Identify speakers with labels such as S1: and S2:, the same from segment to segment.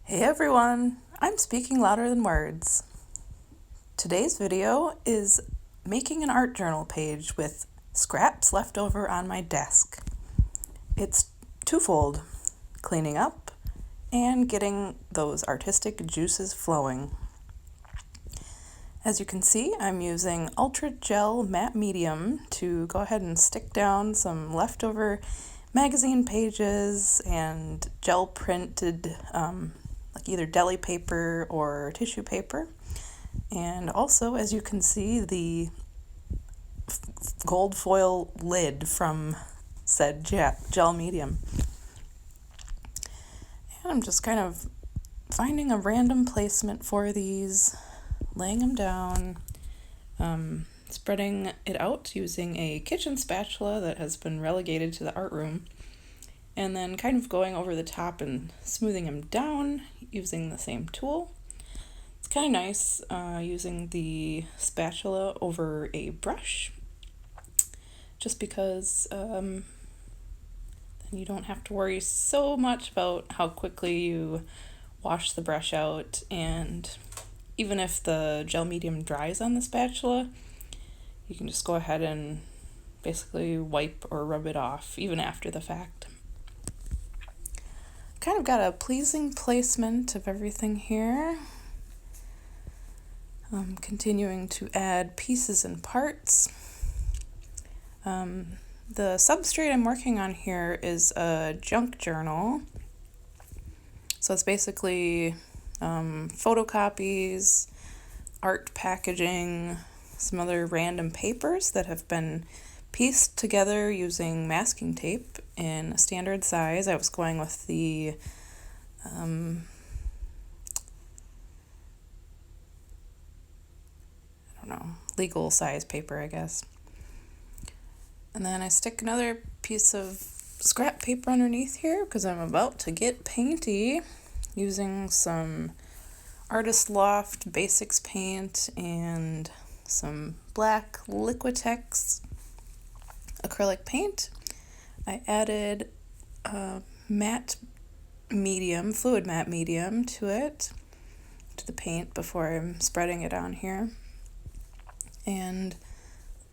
S1: Hey everyone, I'm speaking louder than words. Today's video is making an art journal page with scraps left over on my desk. It's twofold, cleaning up and getting those artistic juices flowing. As you can see, I'm using Ultra Gel Matte Medium to go ahead and stick down some leftover magazine pages and gel printed like either deli paper or tissue paper. And also, as you can see, the gold foil lid from said gel medium. And I'm just kind of finding a random placement for these, laying them down, spreading it out using a kitchen spatula that has been relegated to the art room, and then kind of going over the top and smoothing them down using the same tool. It's kind of nice using the spatula over a brush, just because then you don't have to worry so much about how quickly you wash the brush out, and even if the gel medium dries on the spatula, you can just go ahead and basically wipe or rub it off even after the fact. Kind of got a pleasing placement of everything here. Continuing to add pieces and parts. The substrate I'm working on here is a junk journal. So it's basically photocopies, art packaging, some other random papers that have been pieced together using masking tape in a standard size. I was going with the legal size paper, I guess. And then I stick another piece of scrap paper underneath here because I'm about to get painty using some Artist Loft Basics paint and some black Liquitex acrylic paint. I added matte medium, fluid matte medium to it, to the paint before I'm spreading it on here. And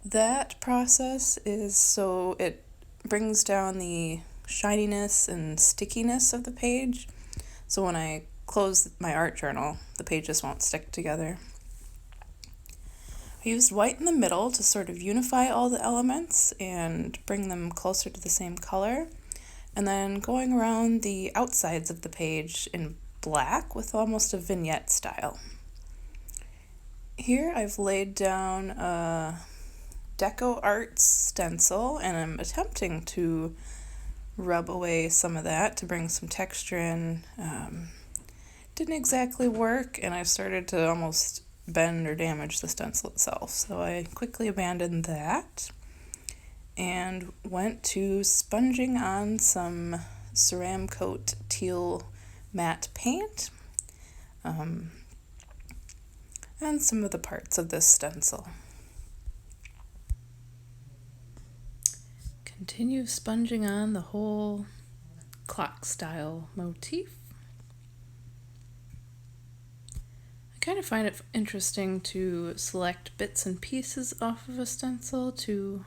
S1: that process is so it brings down the shininess and stickiness of the page. So when I close my art journal, the pages won't stick together. I used white in the middle to sort of unify all the elements and bring them closer to the same color. And then going around the outsides of the page in black with almost a vignette style. Here I've laid down a Deco Arts stencil, and I'm attempting to rub away some of that to bring some texture in. Didn't exactly work, and I started to almost bend or damage the stencil itself, so I quickly abandoned that and went to sponging on some Ceramcoat Teal matte paint and some of the parts of this stencil. Continue sponging on the whole clock style motif. I kind of find it interesting to select bits and pieces off of a stencil to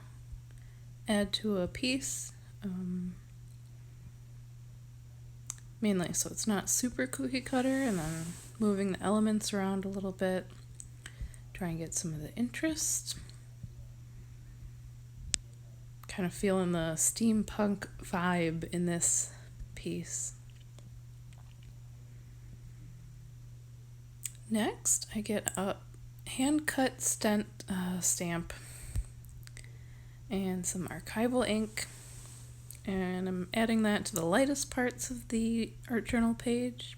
S1: add to a piece, mainly so it's not super cookie cutter, and then moving the elements around a little bit, try and get some of the interest. Kind of feeling the steampunk vibe in this piece. Next, I get a hand-cut stamp and some archival ink, and I'm adding that to the lightest parts of the art journal page.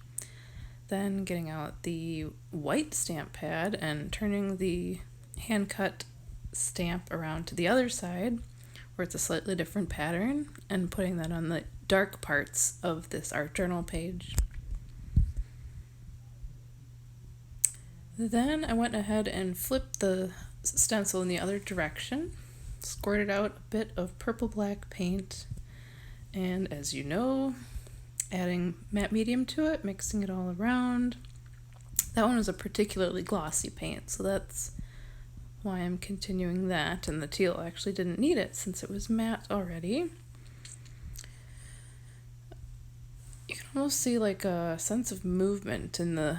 S1: Then getting out the white stamp pad and turning the hand-cut stamp around to the other side, where it's a slightly different pattern, and putting that on the dark parts of this art journal page. Then I went ahead and flipped the stencil in the other direction, squirted out a bit of purple black paint, and as you know, adding matte medium to it, mixing it all around. That one was a particularly glossy paint, so that's why I'm continuing that, and the teal actually didn't need it since it was matte already. You can almost see like a sense of movement in the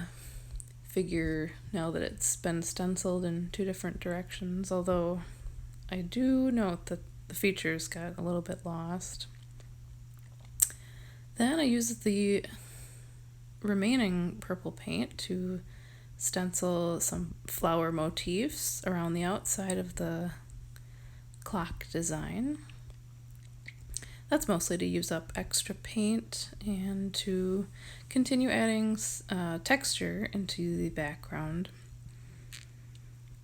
S1: figure now that it's been stenciled in 2 different directions, although I do note that the features got a little bit lost. Then I used the remaining purple paint to stencil some flower motifs around the outside of the clock design. That's mostly to use up extra paint and to continue adding texture into the background.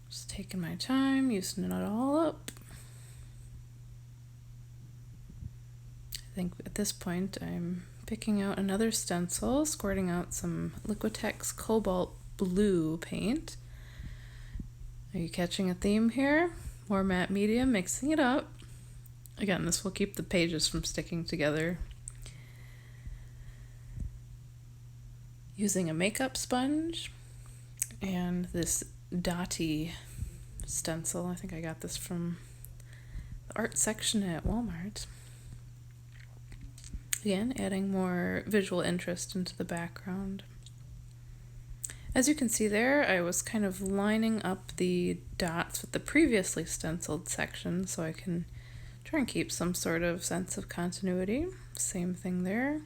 S1: Just taking my time, using it all up. I think at this point I'm picking out another stencil, squirting out some Liquitex Cobalt Blue paint. Are you catching a theme here? More matte medium, mixing it up. Again, this will keep the pages from sticking together. Using a makeup sponge and this dotty stencil. I think I got this from the art section at Walmart. Again, adding more visual interest into the background. As you can see there, I was kind of lining up the dots with the previously stenciled section so I can try and keep some sort of sense of continuity. Same thing there.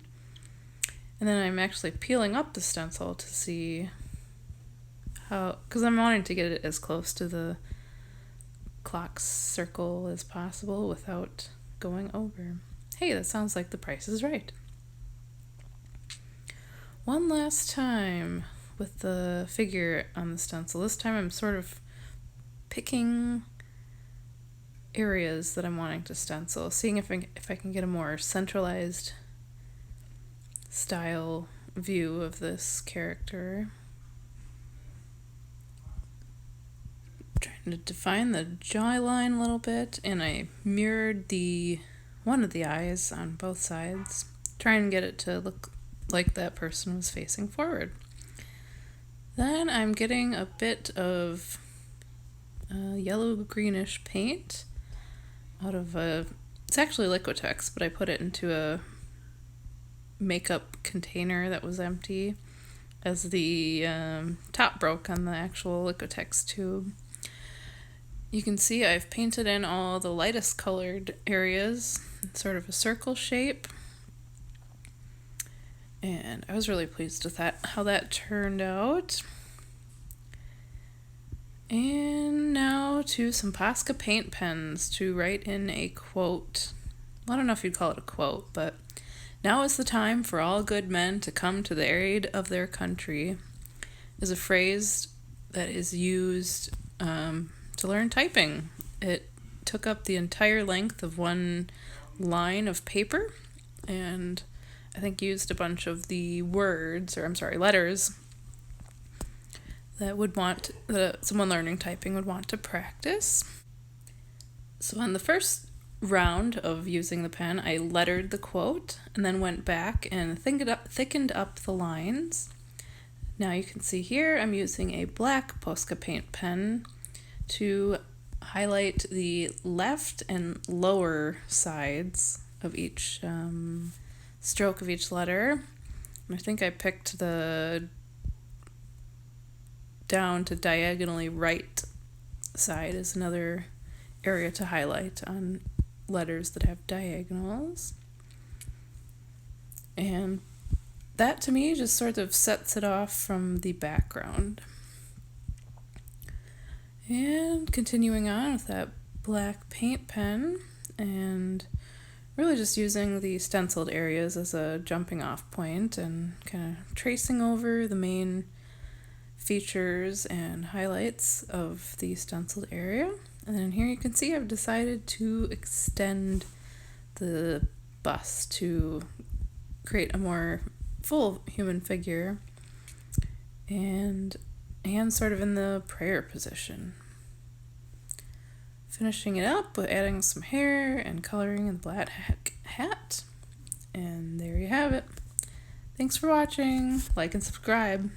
S1: And then I'm actually peeling up the stencil to see how, because I'm wanting to get it as close to the clock circle as possible without going over. Hey, that sounds like The Price is Right. One last time with the figure on the stencil. This time I'm sort of picking areas that I'm wanting to stencil, seeing if I can get a more centralized style view of this character. Trying to define the jawline a little bit, and I mirrored one of the eyes on both sides, trying to get it to look like that person was facing forward. Then I'm getting a bit of yellow-greenish paint out of it's actually Liquitex, but I put it into a makeup container that was empty as the top broke on the actual Liquitex tube. You can see I've painted in all the lightest colored areas, sort of a circle shape. And I was really pleased with how that turned out. And now to some Posca paint pens to write in a quote. I don't know if you'd call it a quote, but "Now is the time for all good men to come to the aid of their country" is a phrase that is used to learn typing. It took up the entire length of one line of paper, and I think used a bunch of the letters that someone learning typing would want to practice. So on the first round of using the pen, I lettered the quote and then went back and thickened up the lines. Now you can see here I'm using a black Posca paint pen to highlight the left and lower sides of each stroke of each letter. And I think I picked the down to diagonally right side is another area to highlight on letters that have diagonals. And that to me just sort of sets it off from the background. And continuing on with that black paint pen and really just using the stenciled areas as a jumping off point and kind of tracing over the main features and highlights of the stenciled area. And then here you can see I've decided to extend the bust to create a more full human figure and hands sort of in the prayer position. Finishing it up with adding some hair and coloring in the black hat. And there you have it. Thanks for watching. Like and subscribe.